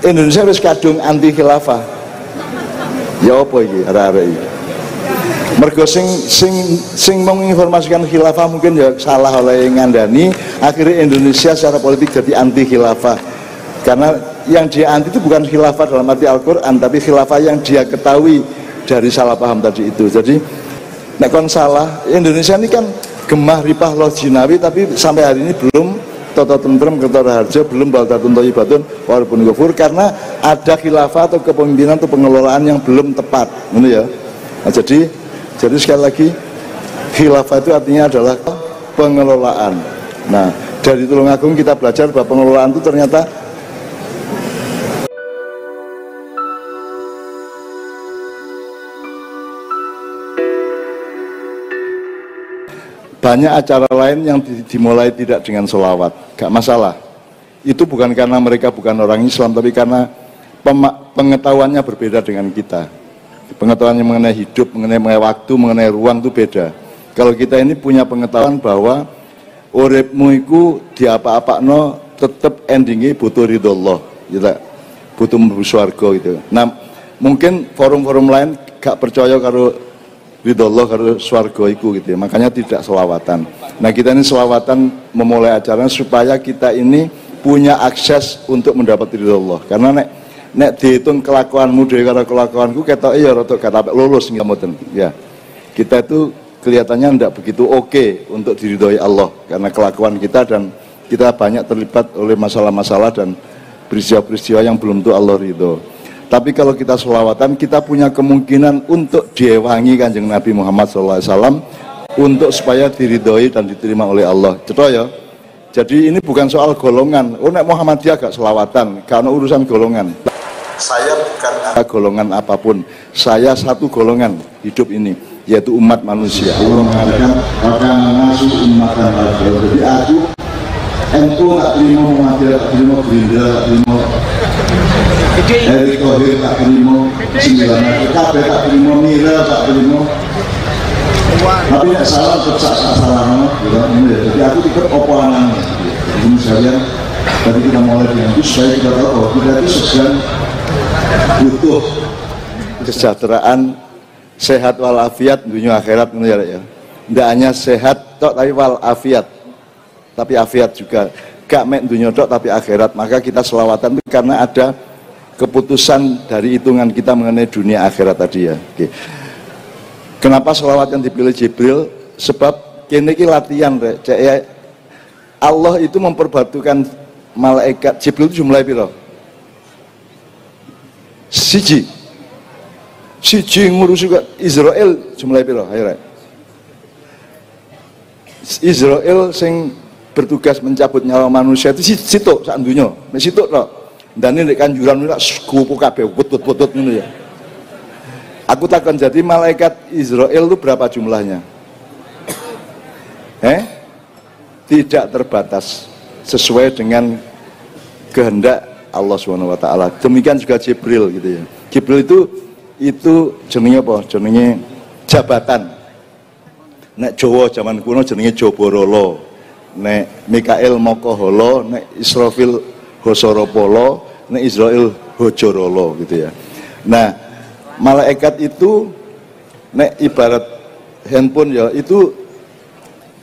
Indonesia wis kadung anti khilafah. Ya apa iki arek-arek iki? Mergo sing menginformasikan khilafah mungkin ya salah oleh ngandani, akhirnya Indonesia secara politik jadi anti khilafah. Karena yang dia anti itu bukan khilafah dalam arti Al-Qur'an, tapi khilafah yang dia ketahui dari salah paham tadi itu. Jadi nek kon salah, Indonesia ini kan gemah ripah loh jinawi, tapi sampai hari ini belum toto tentrem ketara harja, belum baldatun thayyibatun walaupun ghafur, karena ada khilafah atau kepemimpinan atau pengelolaan yang belum tepat, gitu ya. Nah, jadi sekali lagi khilafah itu artinya adalah pengelolaan. Nah, dari Tulungagung kita belajar bahwa pengelolaan itu ternyata banyak acara lain yang dimulai tidak dengan sholawat, gak masalah. Itu bukan karena mereka bukan orang Islam, tapi karena pengetahuannya berbeda dengan kita. Pengetahuannya mengenai hidup, mengenai waktu, mengenai ruang itu beda. Kalau kita ini punya pengetahuan bahwa uripmu iku diapa-apakno tetep endingnya butuh ridho Allah, gitu. Butuh mlebu swarga gitu. Nah, mungkin forum-forum lain gak percaya karo ridho Allah karo swarga iku gitu ya. Makanya tidak selawatan. Nah, kita ini selawatan memulai acaranya supaya kita ini punya akses untuk mendapat ridho Allah. Karena nek dihitung kelakuanmu dhewe karo kelakuanku ketoke ya rada gak sampai lulus ngoten ya. Kita itu kelihatannya tidak begitu oke untuk diridhoi Allah karena kelakuan kita, dan kita banyak terlibat oleh masalah-masalah dan peristiwa-peristiwa yang belum tentu Allah ridho. Tapi kalau kita selawatan, kita punya kemungkinan untuk diewangi Kanjeng Nabi Muhammad SAW untuk supaya diridhoi dan diterima oleh Allah. Cetok ya. Jadi ini bukan soal golongan. Oh, nek Muhammadiyah gak selawatan, karena urusan golongan. Saya bukan golongan apapun. Saya satu golongan hidup ini, yaitu umat manusia. Allah mengatakan akan masuk umat manusia. Jadi aku NU tak terima, Muhammadiyah tak terima, Gerindra tak terima, Erick Thohir tak terima, 9 KB tak terima, Mira tak terima. Tapi nek salah tetap salah, gitu. Jadi aku ikut opoanan. Jadi misalnya tadi kita mulai dengan itu supaya kita tahu bahwa kita itu sedang butuh kesejahteraan, sehat walafiat dunia akhirat, ya. Tidak hanya sehat tok tapi walafiat, tapi afiat juga. Gak mek dunia tok tapi akhirat. Maka kita selawatan itu karena ada keputusan dari hitungan kita mengenai dunia akhirat tadi ya. Oke. Kenapa selawat yang dipilih Jibril? Sebab kini latihan Allah itu memperbatukan malaikat. Jibril itu jumlahnya piro? Siji ngurus juga. Israel jumlahnya piro? Ayo, Israel sing bertugas mencabut nyawa manusia itu situ sak dunya. Mek situ tok. Ndane nek kanjuran niku skupu kabeh wut-wut ngono ya. Aku takkan jadi malaikat Israel itu berapa jumlahnya? Tidak terbatas, sesuai dengan kehendak Allah SWT. Demikian juga Jibril gitu ya. Jibril itu jenenge apa? Jenenge jabatan. Nek Jawa zaman kuno jenenge Joborolo. Nek Mikael Mokoholo, nek Israfil Hosoropolo, nek Israel Hojorolo gitu ya. Nah, malaikat itu nek ibarat handphone ya, itu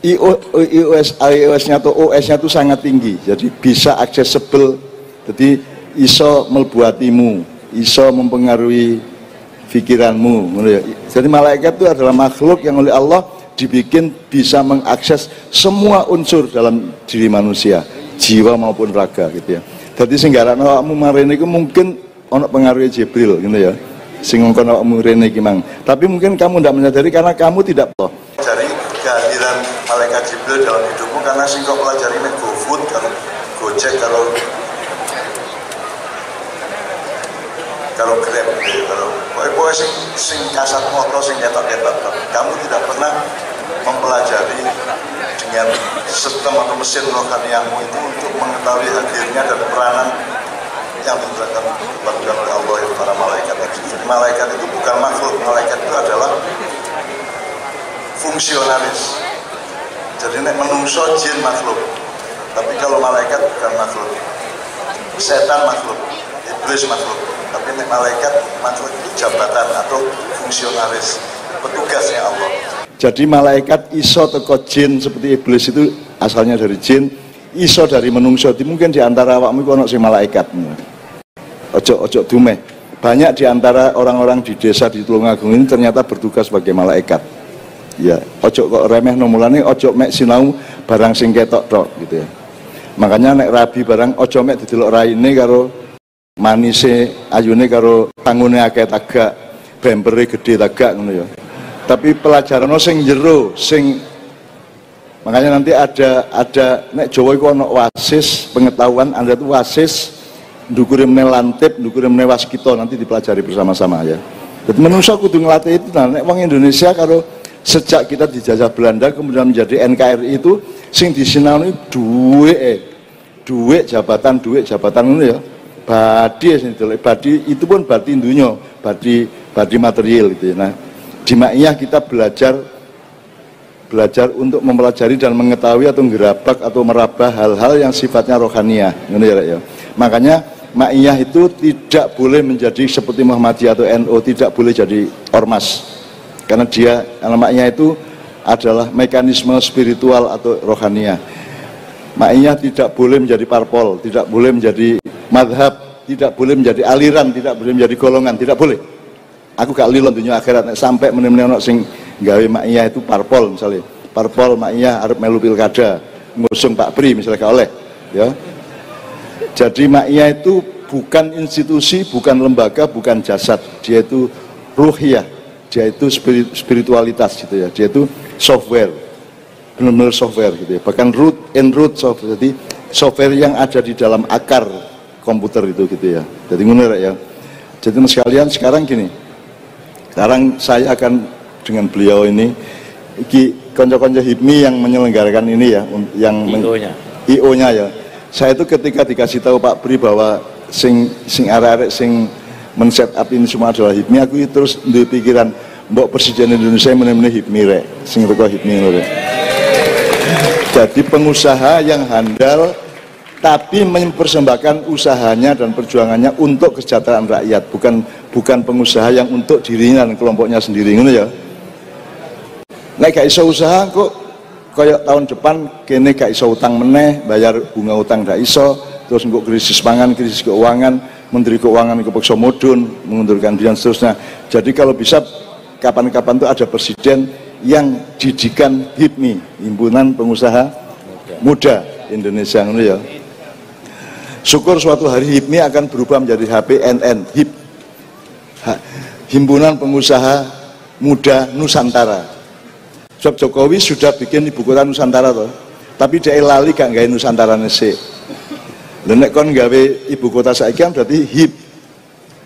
iOS-nya atau OS-nya itu sangat tinggi, jadi bisa accessible, jadi iso mlebu atimu, iso mempengaruhi pikiranmu. Jadi malaikat itu adalah makhluk yang oleh Allah dibikin bisa mengakses semua unsur dalam diri manusia, jiwa maupun raga gitu ya. Jadi singgaran awakmu marene iku mungkin ono pengaruh Jibril gitu ya. Sing ngongkon awakmu rene iki mang. Tapi mungkin kamu tidak menyadari karena kamu tidak pelajari kehadiran malaikat Jibril dalam hidupmu, karena sing kok pelajari nek GoFood, kalau Gojek, kalau Grab, kalau pokoknya sing kasat motor, sing nyetok-nyetok, kamu tidak pernah mempelajari dengan sistem atau mesin rohaniahmu itu untuk mengetahui hadirnya dan peranan yang dilakukan oleh Allah itu para malaikat tadi. Jadi malaikat itu bukan makhluk, malaikat itu adalah fungsionalis. Jadi nek menungso jin makhluk, tapi kalau malaikat bukan makhluk, setan makhluk, iblis makhluk, tapi malaikat makhluk itu jabatan atau fungsionalis, petugasnya Allah. Jadi malaikat iso teko jin seperti iblis itu asalnya dari jin, iso dari menungso. Mungkin di antara awakmu iku ono sing malaikat. Ojo dumeh. Banyak di antara orang-orang di desa di Tulungagung ini ternyata bertugas sebagai malaikat. Ya, ojo kok remeh nomulane, ojo mek sinau barang sing ketok tok gitu ya. Makanya nek rabi barang ojo mek didelok raine karo manise ayune karo tangune akeh tagak, bempere gede tagak ngono ya. Tapi pelajaran sing jero sing makanya nanti ada nek Jawa iku ana wasis pengetahuan, Anda itu wasis ndukure meneh lantip, ndukure meneh waskita, nanti dipelajari bersama-sama ya. Jadi manusia kudu ngelatih itu. Nah, nek wong Indonesia kalau sejak kita dijajah Belanda kemudian menjadi NKRI itu sing disinauni duit jabatan ngono ya. Badi sing didelok, badi itu pun badi dunya, badi material gitu ya. Nah, di Ma'iyah kita belajar untuk mempelajari dan mengetahui atau gerabak atau meraba hal-hal yang sifatnya rohaniyah, ngono ya. Makanya Ma'iyah itu tidak boleh menjadi seperti Muhammadiyah atau NU, tidak boleh jadi ormas. Karena Ma'iyah itu adalah mekanisme spiritual atau rohaniyah. Ma'iyah tidak boleh menjadi parpol, tidak boleh menjadi madhab, tidak boleh menjadi aliran, tidak boleh menjadi golongan, tidak boleh. Aku gak lilon dunia akhirat sampai meneh-meneh ono sing gawe Ma'iyah itu parpol misalnya. Parpol Ma'iyah arep melu pilkada, ngusung Pak Pri misalnya gak oleh, ya. Jadi Ma'iyah itu bukan institusi, bukan lembaga, bukan jasad. Dia itu ruhiyah, dia itu spiritualitas gitu ya. Dia itu software, benar-benar software gitu ya. Bahkan root software, jadi software yang ada di dalam akar komputer itu gitu ya. Jadi ngono ya. Jadi sekalian sekarang gini. Sekarang saya akan dengan beliau ini konco-konco HIPMI yang menyelenggarakan ini ya, yang IO-nya ya. Saya itu ketika dikasih tahu Pak Pri bahwa sing arek-arek sing men-set up ini semua adalah HIPMI, aku terus duwe pikiran mbok Presiden Indonesia meneh-meneh HIPMI rek, sing teko HIPMI ngono rek. Jadi pengusaha yang handal tapi mempersembahkan usahanya dan perjuangannya untuk kesejahteraan rakyat, bukan pengusaha yang untuk dirinya dan kelompoknya sendiri ngono ya. Nek gak iso usaha kok kayak tahun depan kene gak iso utang meneh, bayar bunga utang gak iso, terus engko krisis pangan, krisis keuangan, Menteri Keuangan kepeksa mudhun, mengundurkan diri dan seterusnya. Jadi kalau bisa kapan-kapan tuh ada presiden yang didikan HIPMI, Himpunan Pengusaha Muda Indonesia ngono ya. Syukur suatu hari HIPMI akan berubah menjadi HPNN, Himpunan Pengusaha Muda Nusantara. Sebab Jokowi sudah bikin ibu kota Nusantara toh, tapi dia lali gak gawe Nusantara nesik. Lha nek kon gawe ibu kota saiki kan berarti HIP,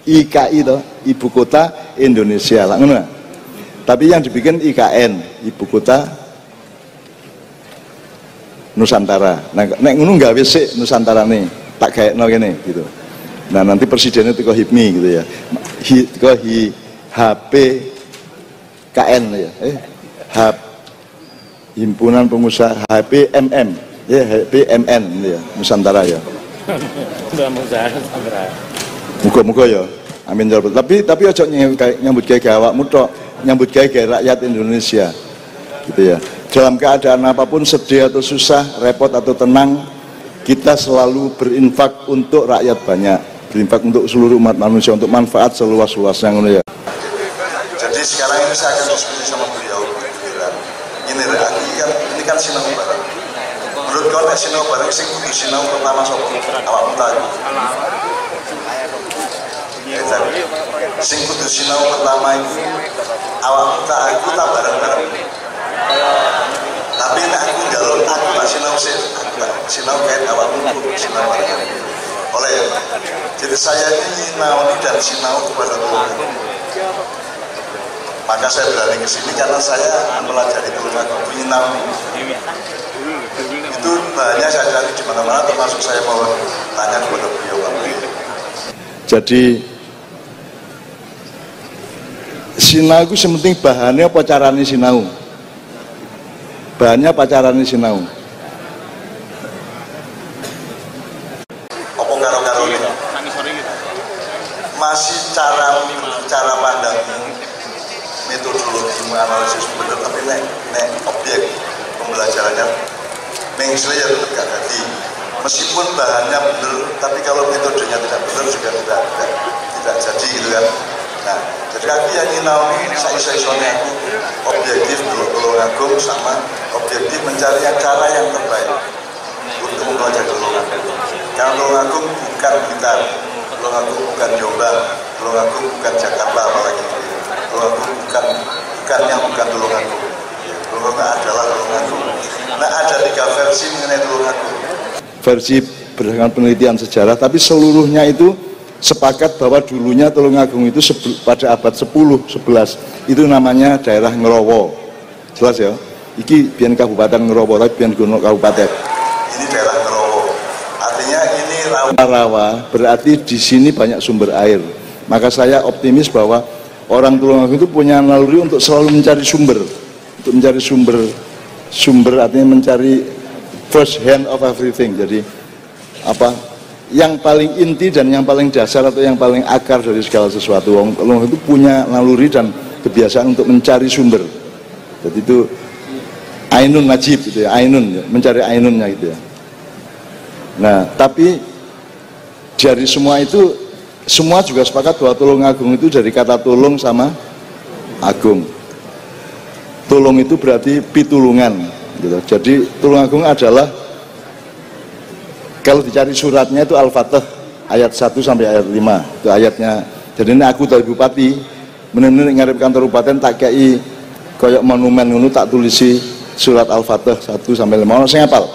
IKI toh, Ibu Kota Indonesia lah ngono. Tapi yang dibikin IKN, Ibu Kota Nusantara. Nah, nek ngono gawe sik Nusantarane. Tak kayak no gini gitu. Nah nanti presidennya teko HIPMI gitu ya. Teko HPKN ya. Himpunan Pengusaha HPMM ya, HPMN ya, Nusantara ya. Muga-muga ya. Amin ya Rabbal. Tapi ojo nyambut gawe awakmu tok, nyambut gawe rakyat Indonesia. Gitu ya. Dalam keadaan apapun, sedih atau susah, repot atau tenang, kita selalu berinfak untuk rakyat banyak, berinfak untuk seluruh umat manusia, untuk manfaat seluas-luasnya ngono ya. Jadi sekarang ini saya akan diskusi sama beliau. Ini ini kan sinau bareng. Menurut kau nek sinau bareng sing kudu sinau pertama sapa? Awakmu ta iku. Sing kudu sinau pertama itu awakmu ta aku ta bareng-bareng. Tapi nek aku njaluk aku tak sinau sih. Sinau kain awakmu sinau bareng. Oleh ya. Jadi saya ini nauni dan sinau kepada Tuhan. Maka saya berani ke sini karena saya mempelajari Tulungagung nyinau. Itu banyak saya cari di mana-mana, termasuk saya mau tanya kepada beliau. Jadi sinau itu sementing bahannya apa caranya sinau? Bahannya apa caranya sinau? Apa karo-karo ini? masih cara pandang metodologi menganalisis benar, tapi nek objek pembelajarannya mengsel ya tetap gak ganti. Meskipun bahannya benar, tapi kalau metodenya tidak benar juga tidak jadi gitu kan. Nah, jadi aku yang ingin saya aku objektif Tulungagung sama objektif mencari cara yang terbaik untuk mempelajari Tulungagung. Karena Tulungagung bukan Blitar, Tulungagung bukan Jombang, Tulungagung bukan Jakarta apalagi. Tulungagung bukan Tulungagung. Tulungagung adalah Tulungagung. Nah, ada 3 versi mengenai Tulungagung. Versi berdasarkan penelitian sejarah, tapi seluruhnya itu sepakat bahwa dulunya Tulungagung itu pada abad 10-11 itu namanya daerah Ngerowo. Jelas ya? Iki biyen Kabupaten Ngerowo, tapi biyen Gunung Kabupaten. Ini daerah Ngerowo. Artinya ini rawa, berarti di sini banyak sumber air. Maka saya optimis bahwa orang Tulungagung itu punya naluri untuk selalu mencari sumber. Untuk mencari sumber artinya mencari first hand of everything. Jadi apa yang paling inti dan yang paling dasar atau yang paling akar dari segala sesuatu. Orang itu punya naluri dan kebiasaan untuk mencari sumber. Jadi itu ainun najib gitu ya, ainun ya, mencari ainunnya gitu ya. Nah, tapi dari semua itu semua juga sepakat bahwa Tulungagung itu dari kata tulung sama agung. Tulung itu berarti pitulungan gitu. Jadi Tulungagung adalah, kalau dicari suratnya itu Al-Fatih ayat 1 sampai ayat 5 itu ayatnya. Jadi ini aku dari bupati benar-benar ngarep kantor bupati tak kei koyok monumen ngono tak tulisi surat Al-Fatih 1 sampai 5. Ono sing hafal?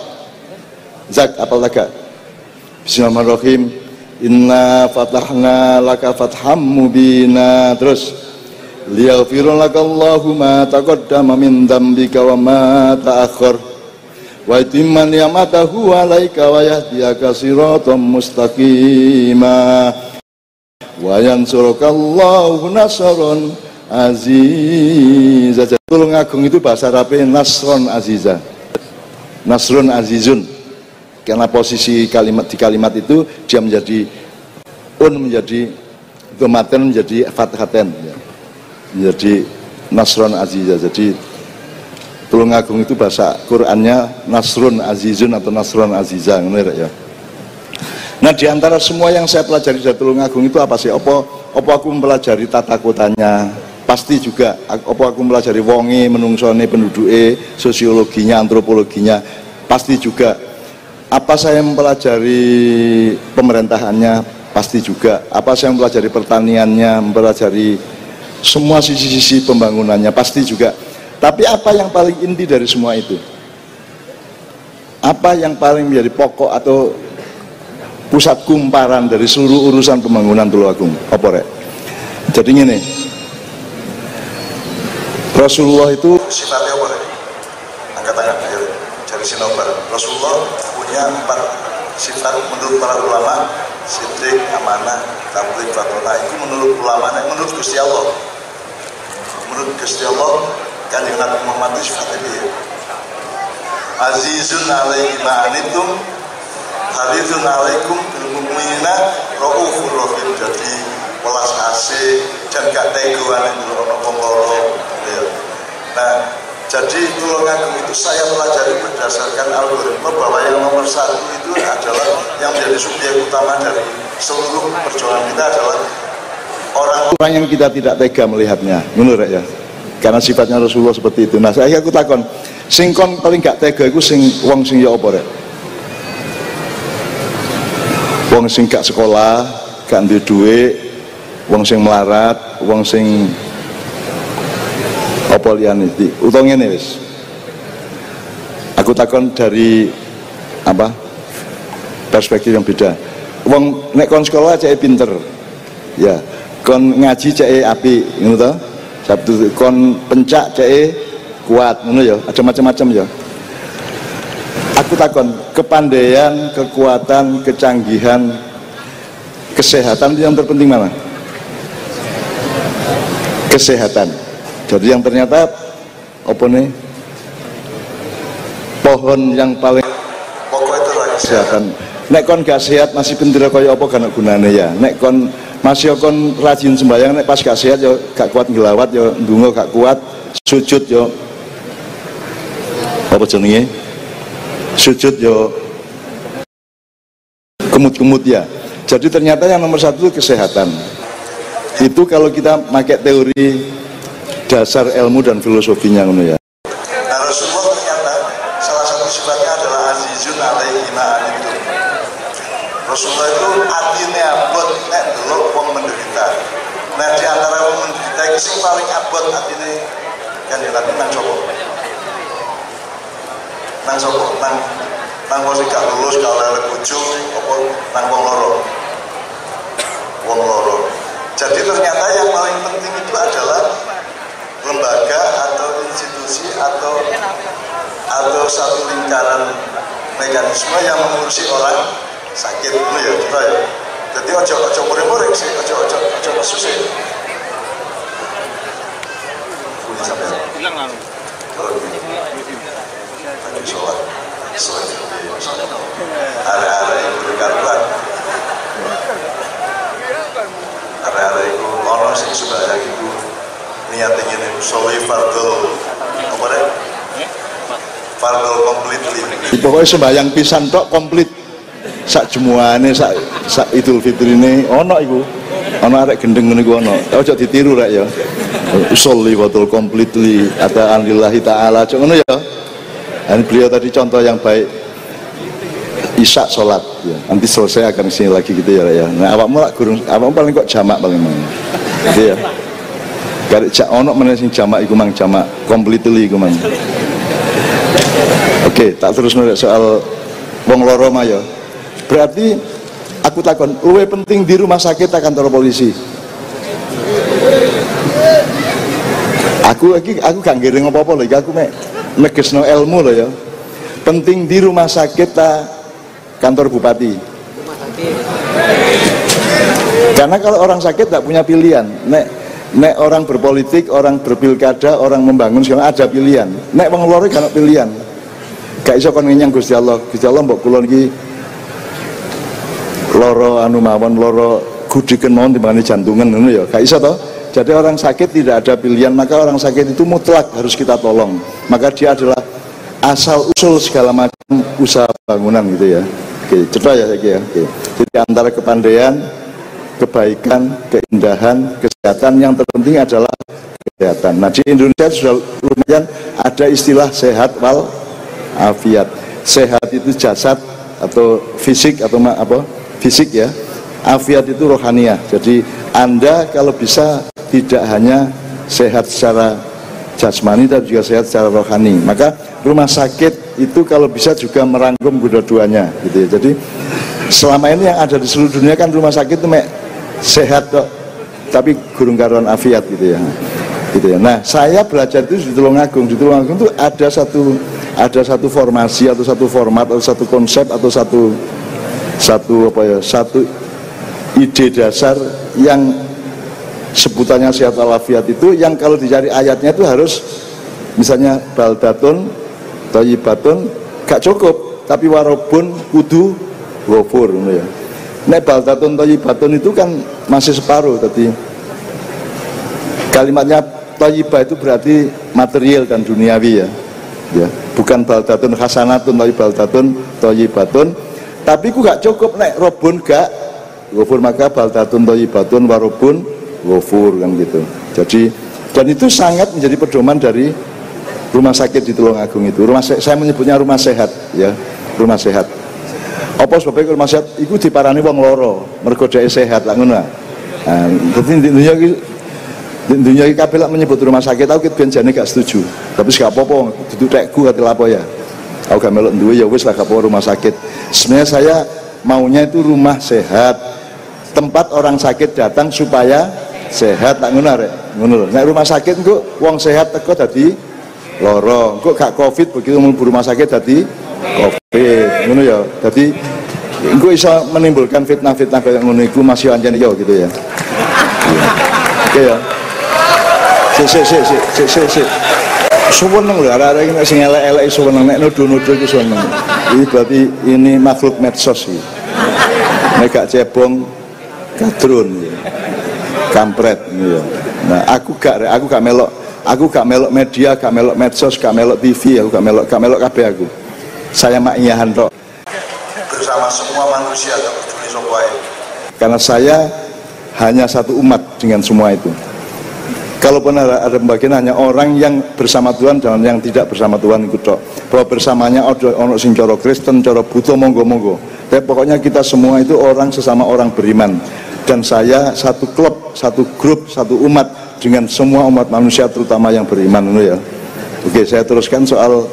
Zak apal laga? Bismillahirrahmanirrahim. Inna fatahna laka fatham mubina. Terus liyaghfira lakallahu ma taqaddama min dzambika wa ma ta'akhkhar wa yutimma ni'matahu 'alaika wa yahdiyaka siratan mustaqima wa yansurukallahu nasran aziza. Tulungagung itu bahasa Arabnya nasron aziza, nasrun azizun, karena posisi kalimat di kalimat itu dia menjadi menjadi domaten menjadi fathaten ya. Menjadi nasron aziza. Jadi Tulungagung itu bahasa Qur'annya nasrun azizun atau nasron aziza ya. Nah, di antara semua yang saya pelajari dari Tulungagung itu apa sih? Apa aku mempelajari tata kotanya? Pasti juga. Apa aku mempelajari wonge, menungsone, penduduke, sosiologinya, antropologinya? Pasti juga. Apa saya mempelajari pemerintahannya? Pasti juga. Apa saya mempelajari pertaniannya, mempelajari semua sisi-sisi pembangunannya? Pasti juga. Tapi apa yang paling inti dari semua itu? Apa yang paling menjadi pokok atau pusat kumparan dari seluruh urusan pembangunan Tulungagung? Apa rek? Jadi gini, Rasulullah itu sifatnya apa rek? Angkat tangan ayo cari sinobar. Rasulullah punya 4 sifat menurut para ulama: siddiq, amanah, tabligh, fatona. Itu menurut ulama, menurut Gusti Allah. Menurut Gusti Allah, Kanjeng Nabi Muhammad itu sifatnya dia. Azizun alaihi ma'anitum Hadithun alaikum bil mu'minina raufur rahim. Jadi welas asih dan gak teguan itu ono pemboro. Nah, jadi Tulungagung itu saya pelajari berdasarkan algoritma bahwa yang nomor 1 itu adalah yang menjadi subjek utama dari seluruh perjuangan kita adalah orang yang kita tidak tega melihatnya, menurut ya. Karena sifatnya Rasulullah seperti itu. Nah, saya aku takon, sing kon paling gak tega iku sing wong sing ya apa rek? Wong sing gak sekolah, gak duwe dhuwit, wong sing melarat, wong sing apa liyane iki. Utawa ngene wis. Aku takon dari apa? Perspektif yang beda. Wong nek kon sekolah cek pinter. Ya, kon ngaji cek apik, ngono to? Sabtu kon pencak cek kuat, ngono ya. Ada macam-macam ya. Aku takon, kepandaian, kekuatan, kecanggihan, kesehatan itu yang terpenting mana? Kesehatan. Jadi yang ternyata apa nih? Pohon yang paling pokok itu lagi kesehatan. Nek kon gak sehat masih bendera kaya apa kan gunane ya. Nek kon masih kon rajin sembahyang nek pas gak sehat yo gak kuat ngelawat yo ndonga gak kuat, sujud yo apa jenenge? Sujud yo kemut-kemut ya. Jadi ternyata yang nomor satu itu kesehatan. Itu kalau kita pakai teori dasar ilmu dan filosofinya ngono ya. Nah, Rasulullah ternyata salah satu sifatnya adalah azizun alaihi ma anittum. Rasulullah itu atine abot nek delok wong menderita. Nah, di antara wong menderita iki sing paling abot atine kan Nabi nang sapa? Nang sapa? Nang wong sing gak lulus gak oleh bojo apa nang wong loro? Wong loro. Jadi ternyata yang paling penting itu adalah lembaga atau institusi atau satu lingkaran mekanisme yang mengurusi orang sakit itu ya kita ya. Jadi ojo murid-murid sih, ojo susah. Punya sampai hilang lalu. Lagi sholat, area-area yang berkaruan, area-area itu orang sih sudah yang itu niat ingin sholli fardhu apa deh? Fardhu completely. Pokoknya sembahyang pisan tok komplit. Sak jemuane sak Idul Fitri ini ono iku. Ono arek gendeng ngene iku ono. Ojo ditiru rek ya. Sholli fardhu completely ada lillahi taala. Cuk ngono ya. Dan beliau tadi contoh yang baik. Isya sholat ya. Nanti selesai akan sini lagi gitu ya ya. Nah awakmu lak gurung, awakmu paling kok jamak paling mang. Gitu ya. Garek jak ono meneh sing jamak iku mang jamak completely iku mang. Oke, tak terus nek soal wong loro mah ya. Berarti aku takon, luwih penting di rumah sakit atau kantor polisi? Aku gak ngiring apa-apa lho, aku mek negesno ilmu lho ya. Penting di rumah sakit ta kantor bupati. Karena kalau orang sakit tak punya pilihan. Nek orang berpolitik, orang berpilkada, orang membangun segala ada pilihan. Nek wong loro gak pilihan. Gak iso kon ngenyang Gusti Allah. Gusti Allah mbok kula iki loro anu mawon loro gudiken mawon timbangane jantungan ngono ya. Gak iso toh. Jadi orang sakit tidak ada pilihan, maka orang sakit itu mutlak harus kita tolong. Maka dia adalah asal usul segala macam usaha bangunan gitu ya. Oke, cepat ya saya ya. Oke. Jadi antara kepandaian, kebaikan, keindahan, kesehatan yang terpenting adalah kesehatan. Nah di Indonesia sudah lumayan ada istilah sehat wal afiat. Sehat itu jasad atau fisik atau apa? Fisik ya. Afiat itu rohaniah. Jadi Anda kalau bisa tidak hanya sehat secara jasmani tapi juga sehat secara rohani. Maka rumah sakit itu kalau bisa juga merangkum kedua-duanya gitu ya. Jadi selama ini yang ada di seluruh dunia kan rumah sakit itu sehat kok, tapi gurung karuan afiat gitu ya. Gitu ya. Nah, saya belajar itu di Tulungagung. Di Tulungagung itu ada satu formasi atau satu format atau satu konsep atau satu ide dasar yang sebutannya sehat walafiat itu yang kalau dicari ayatnya itu harus misalnya baldatun thayyibatun gak cukup tapi warobun kudu ghafur ya. Nek baldatun thayyibatun itu kan masih separuh tadi. Kalimatnya thayyibah itu berarti material dan duniawi ya. Ya, bukan baldatun hasanatun tapi baldatun thayyibatun. Tapi ku gak cukup nek robun gak ghafur maka baldatun thayyibatun warobun ghafur kan gitu. Jadi dan itu sangat menjadi pedoman dari rumah sakit di Tulungagung itu. Saya menyebutnya rumah sehat ya, rumah sehat. Apa sebabnya rumah sehat itu diparani wong loro, mergo dhek sehat lah ngono. Nah, dadi di dunia iki kabeh lak menyebut rumah sakit aku ben jane gak setuju. Tapi gak apa-apa, duduk tekku ati lapo ya. Aku gak melok duwe ya wis lah gak apa rumah sakit. Sebenarnya saya maunya itu rumah sehat. Tempat orang sakit datang supaya sehat tak ngono rek. Ngono lho. Nek rumah sakit engko wong sehat teko dadi loro. Engko gak Covid begitu mlebu rumah sakit dadi Covid. Ngono ya. Dadi engko iso menimbulkan fitnah-fitnah kayak ngono iku masih anjen yo gitu ya. Oke ya. Sik. Suweneng lho arek-arek iki sing elek-elek suweneng nek nuduh-nuduh iku suweneng. Ini berarti ini makhluk medsos iki. Nek gak cebong kadrun ya. kampret ya. Nah, aku gak melok media, gak melok medsos, gak melok TV, aku gak melok kabeh aku. Saya makiyahan tok. Bersama semua manusia gak peduli sapa ae. Karena saya hanya satu umat dengan semua itu. Kalaupun ada pembagian hanya orang yang bersama Tuhan dan yang tidak bersama Tuhan itu tok. Bahwa bersamanya ono sing cara Kristen, cara Buddha monggo-monggo. Tapi pokoknya kita semua itu orang sesama orang beriman. Dan saya satu klub, satu grup, satu umat dengan semua umat manusia terutama yang beriman ya. Oke, saya teruskan soal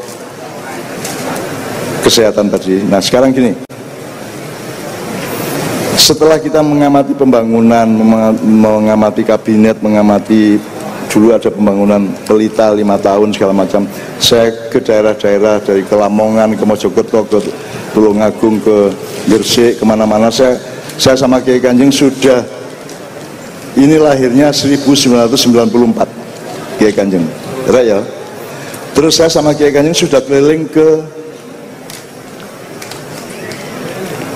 kesehatan tadi. Nah, sekarang gini. Setelah kita mengamati pembangunan, mengamati kabinet, mengamati dulu ada pembangunan Pelita 5 tahun segala macam. Saya ke daerah-daerah dari ke Lamongan, ke Mojokerto, ke Tulungagung, ke Gresik, kemana-mana. Saya sama Kiai Kanjeng sudah, ini lahirnya 1994 Kiai Kanjeng, ya. Terus saya sama Kiai Kanjeng sudah keliling ke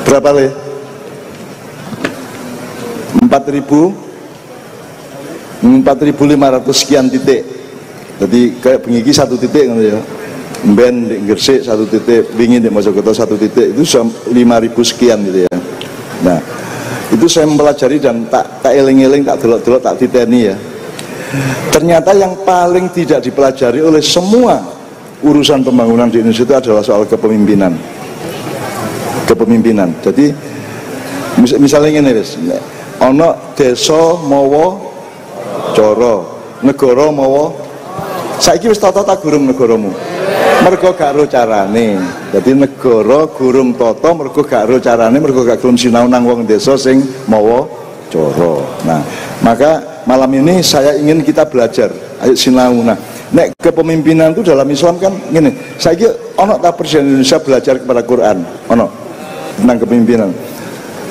berapa le? 4.500 sekian titik. Jadi kayak bengiki satu titik gitu ya. Ben di Gresik satu titik, Wingi di Mojokerto satu titik, itu 5.000 sekian gitu ya. Nah, itu saya mempelajari dan tak eling-eling, tak delok-delok, tak titeni ya. Ternyata yang paling tidak dipelajari oleh semua urusan pembangunan di Indonesia itu adalah soal kepemimpinan. Kepemimpinan. Jadi misalnya ini wis, ono desa mawa cara, negara mawa. Saiki wis tata tak gurung negaramu. Mergo gak ro carane. Dadi negara gurung tata mergo gak ro carane, mergo gak gelem sinau nang wong desa sing mawa cara. Nah, maka malam ini saya ingin kita belajar, ayo sinau. Nah, nek kepemimpinan itu dalam Islam kan ngene. Saiki ono ta Presiden Indonesia belajar kepada Quran, ono tentang kepemimpinan.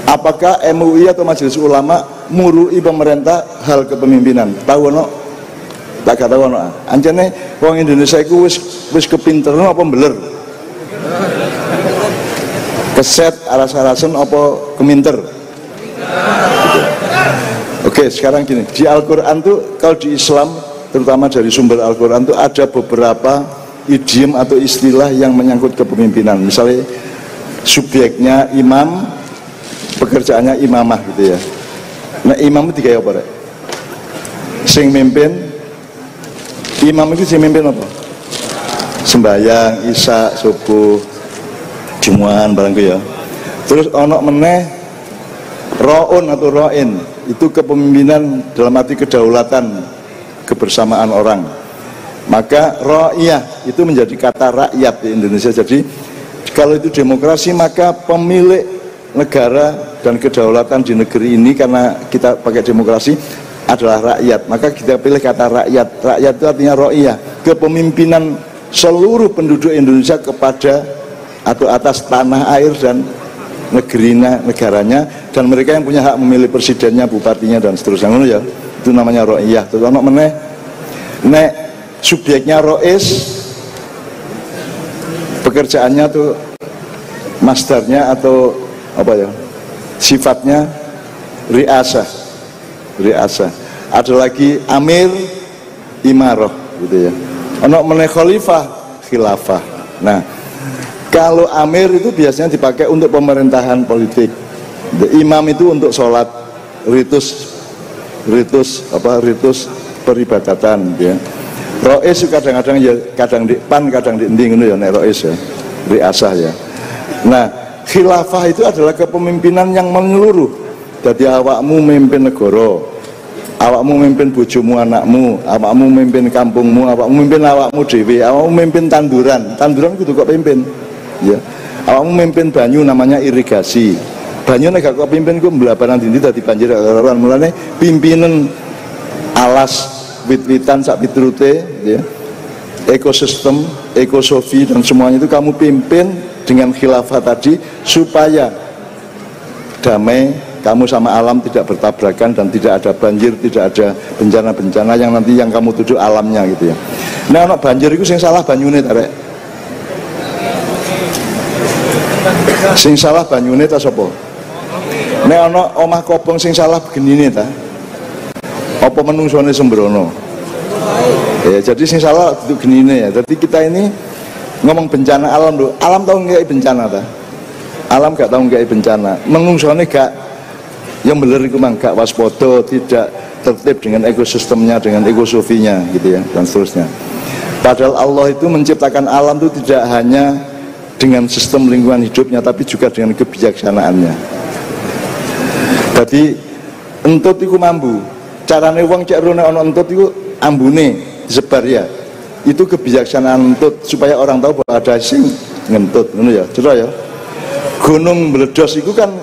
Apakah MUI atau Majelis Ulama murui pemerintah hal kepemimpinan? Tahu ono? Tak kata ono. Anjane wong Indonesia iku wis kepinteran apa beler? Keset aras-arasen apa keminter? Gitu. Oke, sekarang gini, di Al-Qur'an tuh kalau di Islam terutama dari sumber Al-Qur'an tuh ada beberapa idiom atau istilah yang menyangkut kepemimpinan. Misalnya subjeknya imam, pekerjaannya imamah gitu ya. Nah, imam itu kayak apa rek? Sing mimpin, imam itu sing mimpin apa? Sembayang, isya, subuh, Jumu'an barangku ya. Terus ono meneh ro'un atau ro'in, itu kepemimpinan dalam arti kedaulatan, kebersamaan orang. Maka ro'iyah itu menjadi kata rakyat di Indonesia. Jadi kalau itu demokrasi maka pemilik negara dan kedaulatan di negeri ini karena kita pakai demokrasi adalah rakyat, maka kita pilih kata rakyat. Rakyat itu artinya ro'iyah, kepemimpinan seluruh penduduk Indonesia kepada atau atas tanah air dan negaranya, dan mereka yang punya hak memilih presidennya, bupatinya dan seterusnya ya. Itu namanya ro'iyah. Terus ono meneh nek subjeknya ro'is, pekerjaannya tuh masdarnya atau apa ya, sifatnya riasah. Ada lagi amir, imaroh gitu ya. Ono meneh khalifah, khilafah. Nah, kalau amir itu biasanya dipakai untuk pemerintahan politik. Imam itu untuk sholat, ritus peribadatan ya. Rois kadang-kadang ya, kadang di pan, kadang di ending itu ya, nek rois ya, riasah ya. Nah, khilafah itu adalah kepemimpinan yang menyeluruh. Jadi awakmu memimpin negara, awakmu memimpin bojomu, anakmu, awakmu memimpin kampungmu, awakmu memimpin awakmu dhewe, awakmu memimpin tanduran kudu kok pimpin ya. Awakmu memimpin banyu namanya irigasi. Banyu nek gak kok pimpin ku mblabaran dindi dadi banjir karuan. Mulane pimpinan alas wit-witan sak piturute ya. Ekosistem, ekosofi dan semuanya itu kamu pimpin dengan khilafah tadi supaya damai, kamu sama alam tidak bertabrakan dan tidak ada banjir, tidak ada bencana-bencana yang nanti yang kamu tuduh alamnya gitu ya. Nah, anak banjir itu sing salah banyune ta rek? Sing salah banyune ta sapa? Nek ana omah kobong sing salah begenine ta? Apa menungsone sembrono. Ya, jadi sing salah itu gini ya. Jadi kita ini ngomong bencana alam loh. Alam tahu nggak bencana ta? Alam gak tahu nggak bencana. Menungsone gak yang bener iku mang gak waspada, tidak tertib dengan ekosistemnya, dengan ekosofinya gitu ya, dan seterusnya. Padahal Allah itu menciptakan alam itu tidak hanya dengan sistem lingkungan hidupnya, tapi juga dengan kebijaksanaannya. Jadi entut iku mambu. Carane wong cek rene ana entut iku ambune disebar ya. Itu kebijaksanaan entut supaya orang tahu bahwa ada sing ngentut ngono ya. Cira ya. Gunung meledos itu kan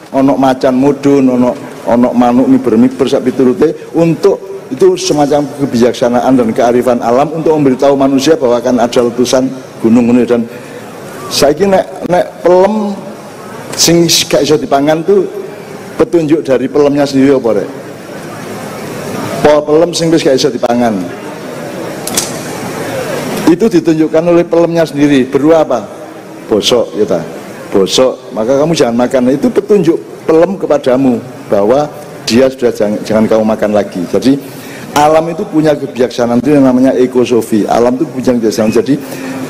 ono macan mudun, ono manuk miber sak piturute, untuk itu semacam kebijaksanaan dan kearifan alam untuk memberitahu manusia bahwa akan ada letusan gunung ini. Dan saiki nek pelem sing gak iso dipangan tuh petunjuk dari pelemnya sendiri apa rek? Pelem sing wis gak iso dipangan. Itu ditunjukkan oleh pelemnya sendiri, berupa apa? Bosok ya ta. Bosok, maka kamu jangan makan. Itu petunjuk pelem kepadamu bahwa dia sudah jangan kamu makan lagi. Jadi alam itu punya kebijaksanaan, itu yang namanya ekosofi. Alam itu punya kebijaksanaan. Jadi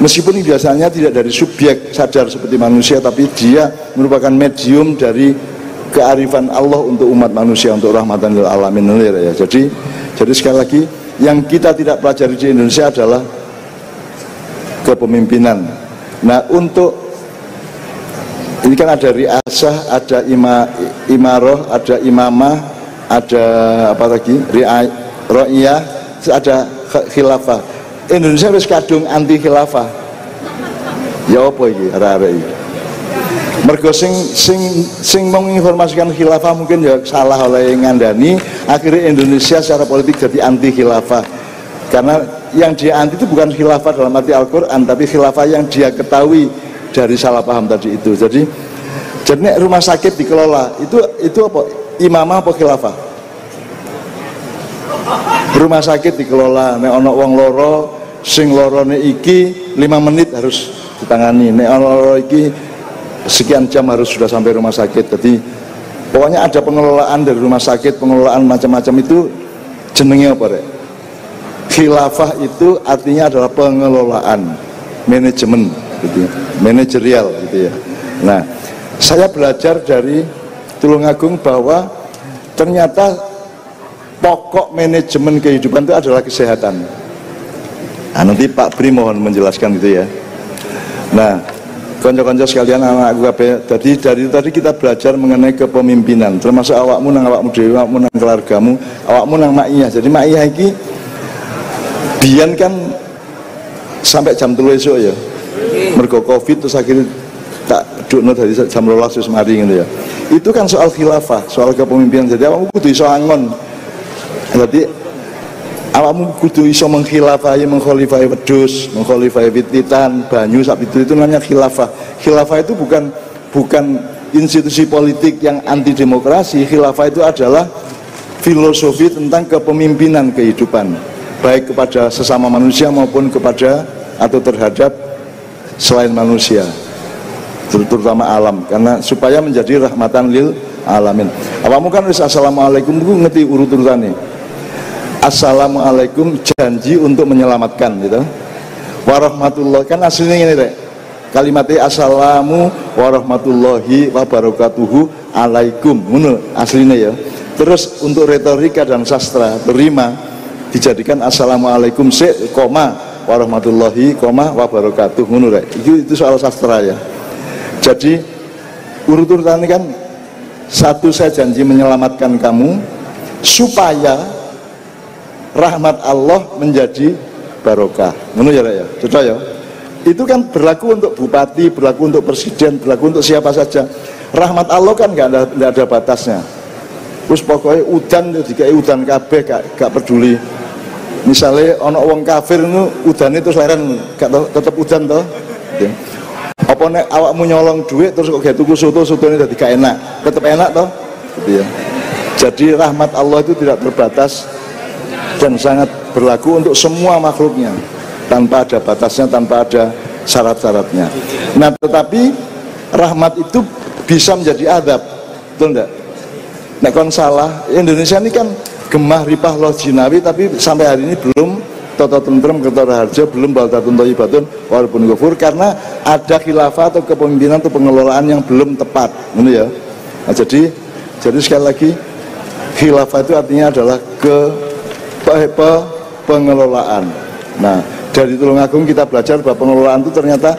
meskipun biasanya tidak dari subjek sadar seperti manusia, tapi dia merupakan medium dari kearifan Allah untuk umat manusia, untuk rahmatan lil alamin ya. Jadi sekali lagi yang kita tidak pelajari di Indonesia adalah kepemimpinan. Nah, untuk ini kan ada riasah, ada imaroh, ada imamah, ada apa lagi? Ro'iyah, ada khilafah. Indonesia wis kadung anti khilafah. Ya apa iki arek-arek iki? Mergo sing menginformasikan khilafah mungkin ya salah oleh ngandani, akhirnya Indonesia secara politik jadi anti khilafah. Karena yang dia anti itu bukan khilafah dalam arti Al-Qur'an, tapi khilafah yang dia ketahui dari salah paham tadi itu. Jadi rumah sakit dikelola itu apa? Imamah apa khilafah? Rumah sakit dikelola, nek ana wong loro, sing lorone iki 5 menit harus ditangani, nek ana loro iki sekian jam harus sudah sampai rumah sakit. Jadi pokoknya ada pengelolaan dari rumah sakit, pengelolaan macam-macam itu jenenge apa rek? Khilafah itu artinya adalah pengelolaan, manajemen gitu ya, manajerial gitu ya. Nah, saya belajar dari Tulungagung bahwa ternyata pokok manajemen kehidupan itu adalah kesehatan. Nah, nanti Pak Bri mohon menjelaskan itu ya. Nah, konco-konco sekalian anak-anakku kabeh, jadi dari tadi kita belajar mengenai kepemimpinan, termasuk awakmu nang awakmu dhewe, awakmu nang keluargamu, awakmu nang maiyah. Jadi maiyah iki biyen kan sampai jam 3 esuk ya. Mergo Covid terus akhirnya tak dukno dari jam 12 wis mari ngono ya. Itu kan soal khilafah, soal kepemimpinan. Jadi awakmu kudu iso angon. Jadi awakmu kudu iso mengkhilafahi, mengkhalifahi wedhus, mengkhalifahi wititan, banyu sak itu namanya khilafah. Khilafah itu bukan institusi politik yang anti demokrasi. Khilafah itu adalah filosofi tentang kepemimpinan kehidupan, baik kepada sesama manusia maupun kepada atau terhadap selain manusia, terutama alam, karena supaya menjadi rahmatan lil alamin. Awakmu kan wis assalamualaikum ku ngerti urut-urutane. Assalamualaikum janji untuk menyelamatkan gitu. Warahmatullahi kan aslinya ini rek. Kalimatnya assalamu warahmatullahi wabarakatuhu alaikum. Ngono aslinya ya. Terus untuk retorika dan sastra berima dijadikan assalamualaikum warahmatullahi wabarakatuh ngono rek. Itu soal sastra ya. Jadi urut-urutan ini kan satu, saya janji menyelamatkan kamu supaya rahmat Allah menjadi barokah. Ngono ya rek ya. Cocok ya. Itu kan berlaku untuk bupati, berlaku untuk presiden, berlaku untuk siapa saja. Rahmat Allah kan nggak ada batasnya. Terus pokoknya udan dikai udan kabeh gak peduli. Misalnya ono wong kafir nu udane terus leren gak tetep udan toh. Gitu. Apa nek awakmu nyolong duit terus kok gak tuku soto-sotone dadi gak enak, tetep enak toh. Gitu ya. Jadi rahmat Allah itu tidak terbatas dan sangat berlaku untuk semua makhluknya, tanpa ada batasnya, tanpa ada syarat-syaratnya. Nah, tetapi rahmat itu bisa menjadi adab, betul enggak? Nek kon salah, Indonesia ini kan gemah ripah loh jinawi, tapi sampai hari ini belum toto tentrem kerto raharja, belum baldatun thayyibatun warabun ghafur, karena ada khilafah atau kepemimpinan atau pengelolaan yang belum tepat, gitu ya. Nah, jadi sekali lagi khilafah itu artinya adalah pengelolaan. Nah, dari Tulungagung kita belajar bahwa pengelolaan itu ternyata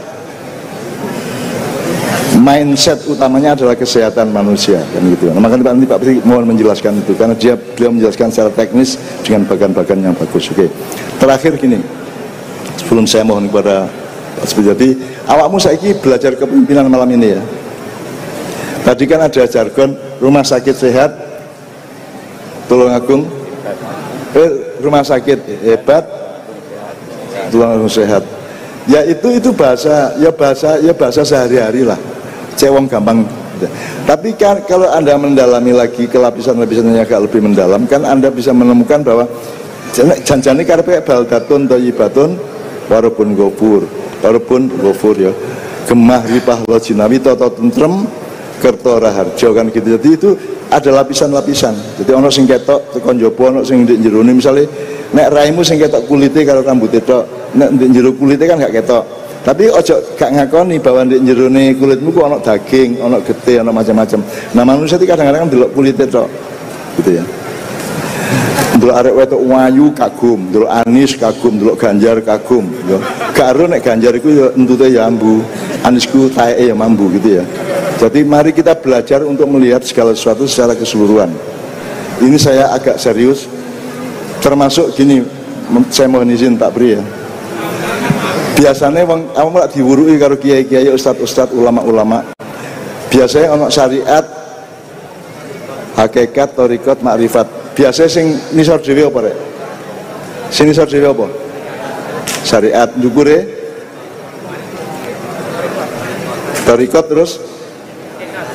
mindset utamanya adalah kesehatan manusia, kan gitu. Nah, makanya Pak Pri mohon menjelaskan itu, karena beliau menjelaskan secara teknis dengan bagan-bagan yang bagus. Oke. Terakhir gini, sebelum saya mohon kepada Pak Sujati, awakmu saiki belajar kepemimpinan malam ini ya. Tadi kan ada jargon rumah sakit sehat Tulungagung, rumah sakit hebat Tulungagung sehat. Ya itu bahasa sehari-hari lah. Cewong gampang. Tapi kan kalau Anda mendalami lagi ke lapisan-lapisannya agak lebih mendalam, kan Anda bisa menemukan bahwa janjane karepe baldatun thayyibatun warabun ghafur ya. Gemah ripah lo jinawi toto tentrem kerto raharja, kan gitu. Jadi itu ada lapisan-lapisan. Jadi ono sing ketok tekan njaba, ono sing ndek jerone. Misale nek raimu sing ketok kulite karo rambute tok, nek ndek jero kulite kan gak ketok. Tapi ojo gak ngakoni bahwa ndek jerone kulitmu ku ono daging, ono getih, ono macam-macam. Nah, manusia itu kadang-kadang delok kulite tok. Gitu ya. Delok arek wedok wayu kagum, delok Anis kagum, delok Ganjar kagum, ya. Gak ero nek Ganjar iku ya entute ya ambu, Anisku taeke ya mambu gitu ya. Jadi mari kita belajar untuk melihat segala sesuatu secara keseluruhan. Ini saya agak serius, termasuk gini, saya mohon izin Pak Pri ya. Biasanya kamu malah diwurui karo kiai-kiai, ustad-ustad, ulama-ulama. Biasanya ono syariat, hakikat, thariqat, makrifat. Biasanya sing nisor dhewe apa rek? Sing nisor dhewe apa? Syariat, ndukure thariqat,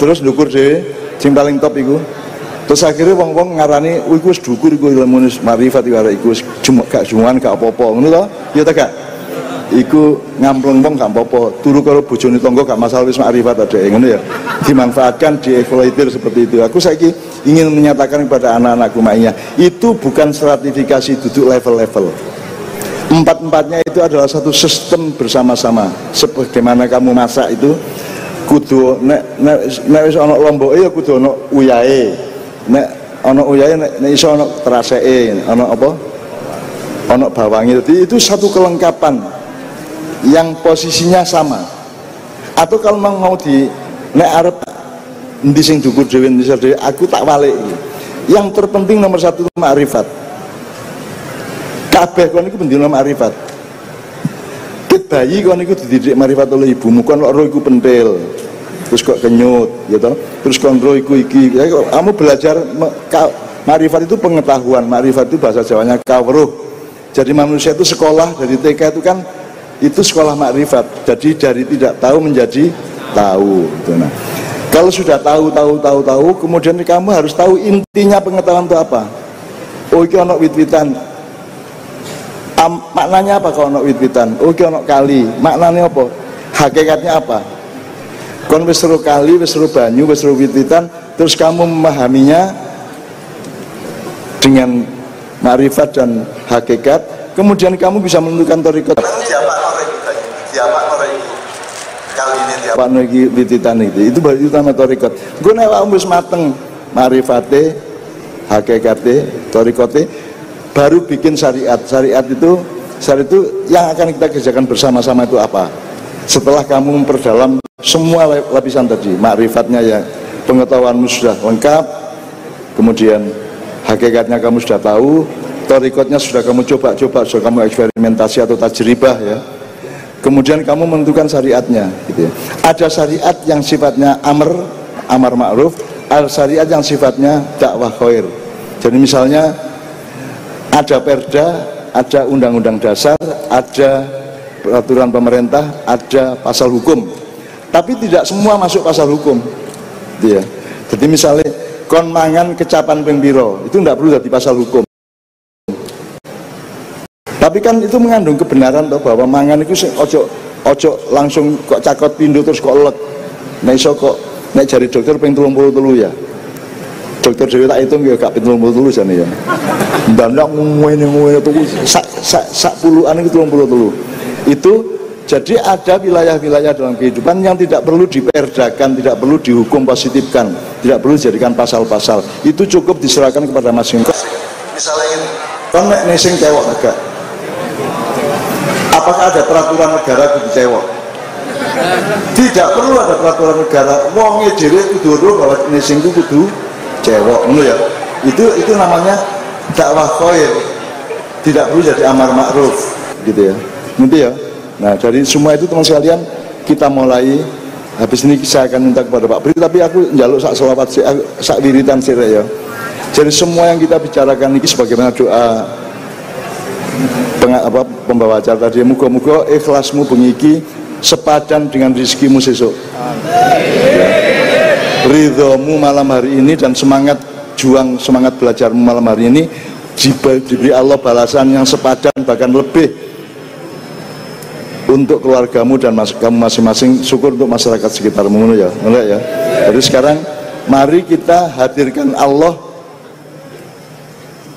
terus ndukur dhewe sing paling top iku. Terus akhirnya wong-wong ngarani iku wis dukur iku ilmu marifat iku wis gak jumungan gak apa-apa ngono to ya ta gak. Iku ngampleng wong gak apa-apa, turu karo bojone tangga gak masalah, wis marifat adeke ngono ya. Dimanfaatkan, dieksploitir seperti itu. Aku saiki ingin menyatakan kepada anak-anakku maknya, itu bukan stratifikasi duduk level-level. Empat-empatnya itu adalah satu sistem bersama-sama. Sebagaimana kamu masak itu kudu nek wis ana lomboke ya kudu ana uyahe. Nek ana uyahe nek iso ana teraseke, ana apa? Ana bawange. Jadi itu satu kelengkapan yang posisinya sama. Atau kalau mau di nek arep endi sing dukur dhewe endi dhewe, aku tak walik iki. Yang terpenting nomor satu itu makrifat. Kabeh kon iku bendina makrifat. Bayi kon iku dididik marifat oleh ibumu, kon ro iku pentil. Terus kok kenyut, ya toh? Terus kon ro iku iki. Kamu belajar marifat itu pengetahuan, marifat itu bahasa Jawanya kawruh. Jadi manusia itu sekolah dari TK itu kan itu sekolah makrifat. Jadi dari tidak tahu menjadi tahu, gitu. Nah, kalau sudah tahu, kemudian kamu harus tahu intinya pengetahuan itu apa. Oh, iki ana wit-witan. Maknanya apa kalau ono wit-witan? Oh, iki ono kali. Maknanya apa? Hakikatnya apa? Kon wis seru kali, wis seru banyu, wis seru wit-witan, terus kamu memahaminya dengan makrifat dan hakikat, kemudian kamu bisa menentukan thariqat. Pak Nogi wit-witan itu baru utama thariqat. Engko nek awakmu wis mateng makrifate, hakikate, thariqate, baru bikin syariat. Syariat itu yang akan kita kerjakan bersama-sama itu apa? Setelah kamu memperdalam semua lapisan tadi, makrifatnya ya, pengetahuanmu sudah lengkap, kemudian hakikatnya kamu sudah tahu, thariqatnya sudah kamu coba-coba, sudah kamu eksperimentasi atau tajribah ya. Kemudian kamu menentukan syariatnya, gitu ya. Ada syariat yang sifatnya amar ma'ruf, ada syariat yang sifatnya dakwah khair. Jadi misalnya ada perda, ada undang-undang dasar, ada peraturan pemerintah, ada pasal hukum. Tapi tidak semua masuk pasal hukum. Gitu ya. Jadi misalnya kon mangan kecapan ping piro, itu tidak perlu jadi pasal hukum. Tapi kan itu mengandung kebenaran toh, bahwa mangan itu ojo langsung kok cakot pindho terus kok lek. Nek iso kok nek jari dokter ping 33 ya. Dokter Dewi tak hitung ya gak 73 jane ya. Ndak ngene tuku sak puluhan itu 73. Itu jadi ada wilayah-wilayah dalam kehidupan yang tidak perlu diperdakan, tidak perlu dihukum positifkan, tidak perlu dijadikan pasal-pasal. Itu cukup diserahkan kepada masing-masing. Misalnya ini, kan nek nesing cewek agak. Apakah ada peraturan negara kudu cewek? Tidak perlu ada peraturan negara. Wonge dhewe kudu bahwa nesing itu kudu cewek, ngono ya. Itu namanya dakwah khair. Tidak perlu jadi amar ma'ruf, gitu ya. Nanti ya. Nah, dari semua itu teman sekalian kita mulai. Habis ini saya akan minta kepada Pak Bri, tapi aku njaluk sak selawat sak wiritan sih ya. Jadi semua yang kita bicarakan ini sebagaimana doa pembawa acara tadi, muga-muga ikhlasmu bengi sepadan dengan rizkimu sesuk. Ya. Ridhomu malam hari ini dan semangat juang, semangat belajarmu malam hari ini diberi Allah balasan yang sepadan bahkan lebih untuk keluargamu dan kamu masing-masing, syukur untuk masyarakat sekitarmu ya. Enggak ya. Jadi sekarang mari kita hadirkan Allah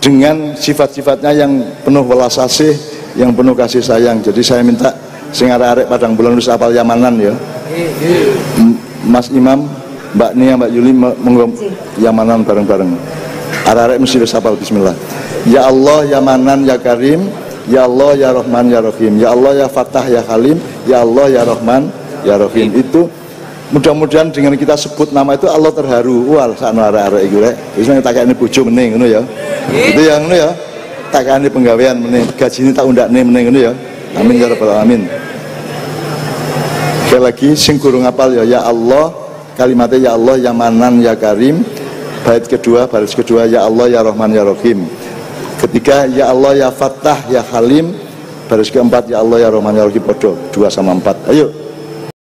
dengan sifat-sifatnya yang penuh welas asih, yang penuh kasih sayang. Jadi saya minta sing arek-arek Padang Bulan wis apal Yamanan ya. Mas Imam, Mbak Nia, Mbak Yuli monggo Yamanan bareng-bareng. Arek-arek mesti wis apal bismillah. Ya Allah, ya Manan, ya Karim, ya Allah, ya Rahman, ya Rahim, ya Allah, ya Fatah, ya Halim, ya Allah, ya Rahman, ya Rahim. Itu mudah-mudahan dengan kita sebut nama itu Allah terharu. Wah, sakno arek-arek iku rek. Wis takane bojo meneh ngono ya. Itu yang ngono ya. Takane penggawean meneh, gajine tak undakne meneh ngono ya. Amin ya rabbal alamin. Sekali lagi sing guru ngapal ya Allah, kalimatnya ya Allah, ya Manan, ya Karim. Bait kedua, baris kedua ya Allah, ya Rahman, ya Rahim. Ketiga ya Allah, ya Fatah, ya Halim. Baris keempat ya Allah, ya Rahman, ya Rahim. Podo 2 sama 4. Ayo